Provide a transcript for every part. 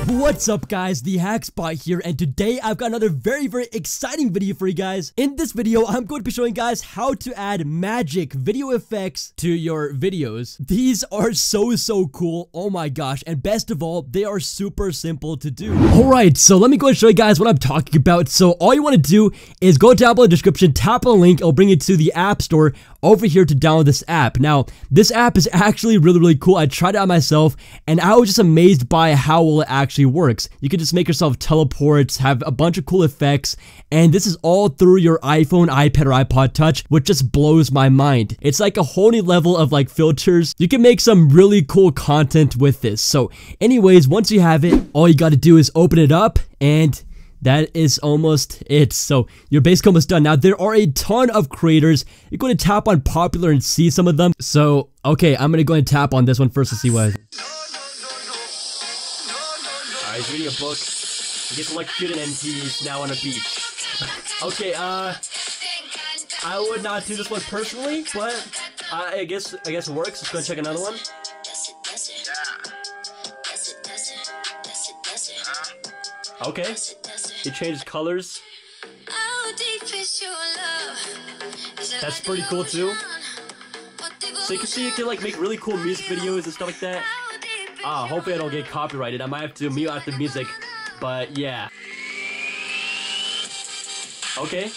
What's up guys, the Hackspot here, and today I've got another very exciting video for you guys. In this video, I'm going to be showing you guys how to add magic video effects to your videos. These are so cool, oh my gosh, and best of all, they are super simple to do. Alright, so let me go and show you guys what I'm talking about. So all you want to do is go down below in the description, tap on the link, it'll bring you to the App Store over here to download this app. Now, this app is actually really cool. I tried it out myself, and I was just amazed by how well it actually works. You can just make yourself teleports, have a bunch of cool effects, and this is all through your iPhone, iPad, or iPod Touch, which just blows my mind. It's like a whole new level of like filters. You can make some really cool content with this. So anyways, once you have it, all you got to do is open it up, and that is almost it. So you're basically almost done. Now, there are a ton of creators. You're going to tap on popular and see some of them. So, okay, I'm going to go and tap on this one first to see what. Alright, he's reading a book. He gets electrocuted and he's now on a beach. Okay, I would not do this one personally, but I guess it works. Let's go and check another one. Okay. It changes colors. That's pretty cool too. So you can see you can like make really cool music videos and stuff like that. Hopefully I don't get copyrighted. I might have to mute out the music, but yeah. Okay.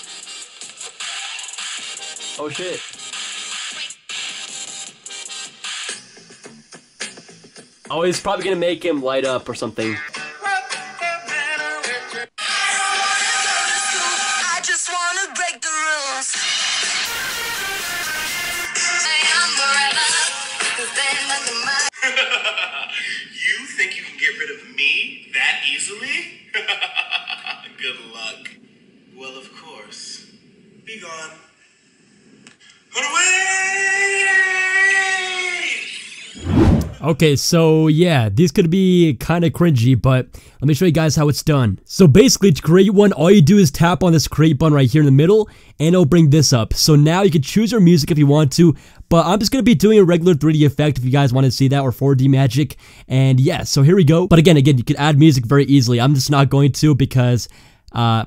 Oh shit. Oh, he's probably gonna make him light up or something. You think you can get rid of me that easily? Good luck. Well, of course. Be gone. Put away! Okay, so yeah, these could be kind of cringy, but let me show you guys how it's done. So basically, to create one, all you do is tap on this create button right here in the middle, and it'll bring this up. So now you can choose your music if you want to, but I'm just going to be doing a regular 3D effect if you guys want to see that, or 4D magic. And yeah, so here we go. But again, you can add music very easily. I'm just not going to because, so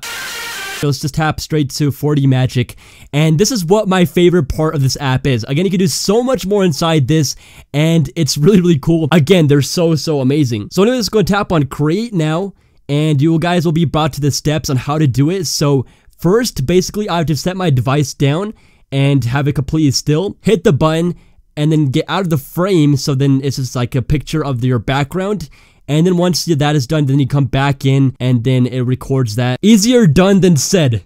let's just tap straight to 4D magic. And this is what my favorite part of this app is. Again, you can do so much more inside this, and it's really cool. Again, they're so amazing. So anyways, let's go and tap on create now, and you guys will be brought to the steps on how to do it. So first, basically, I have to set my device down and have it completely still. Hit the button, and then get out of the frame, so then it's just like a picture of your background. And then once that is done, then you come back in, and then it records that. Easier done than said.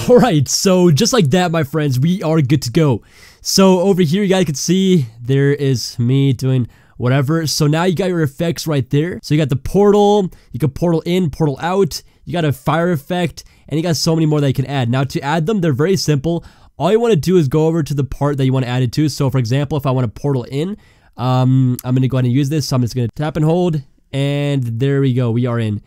Alright, so just like that, my friends, we are good to go. So over here, you guys can see there is me doing whatever. So now you got your effects right there. So you got the portal, you can portal in, portal out, you got a fire effect, and you got so many more that you can add. Now to add them, they're very simple. All you want to do is go over to the part that you want to add it to. So for example, if I want to portal in, I'm going to go ahead and use this. So I'm just going to tap and hold, and there we go, we are in.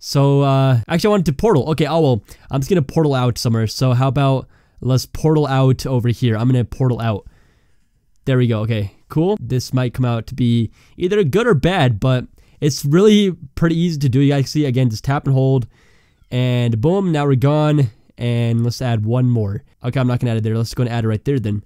So, actually I wanted to portal. Okay, oh well, I'm just gonna portal out somewhere. So how about, let's portal out over here. I'm gonna portal out. There we go, okay, cool. This might come out to be either good or bad, but it's really pretty easy to do. You guys see, again, just tap and hold, and boom, now we're gone. And let's add one more. Okay, I'm not gonna add it there. Let's go and add it right there then.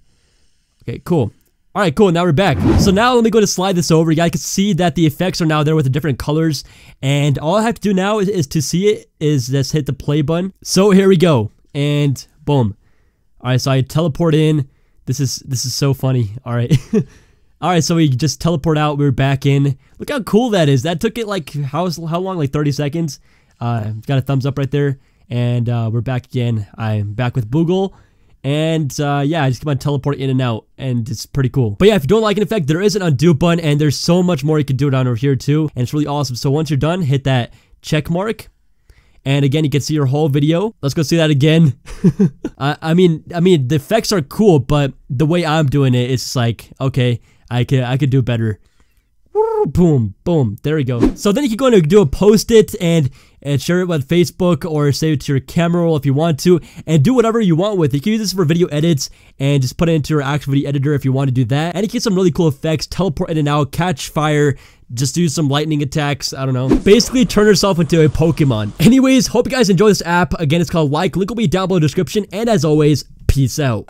Okay, cool. Alright, cool, now we're back. So now let me go to slide this over. You guys can see that the effects are now there with the different colors. And all I have to do now is to see it, is just hit the play button. So here we go. And boom. Alright, so I teleport in. This is so funny. Alright. Alright, so we just teleport out. We're back in. Look how cool that is. That took it like, how long? Like 30 seconds. Got a thumbs up right there. And we're back again. I'm back with Boogle. And yeah, I just keep on teleporting in and out, and it's pretty cool. But yeah, if you don't like an effect, there is an undo button, and there's so much more you can do down over here too, and it's really awesome. So once you're done, hit that check mark. And again, you can see your whole video. Let's go see that again. I mean, the effects are cool, but the way I'm doing it, it's like, okay, I could do better. Boom, boom, there we go. So then you can go and do a post-it and share it with Facebook or save it to your camera roll if you want to, and do whatever you want with it. You can use this for video edits and just put it into your actual video editor if you want to do that. And you get some really cool effects, teleport in and out, catch fire, just do some lightning attacks, I don't know. Basically turn yourself into a Pokemon. Anyways, hope you guys enjoy this app. Again, it's called Like. Link will be down below in the description. And as always, peace out.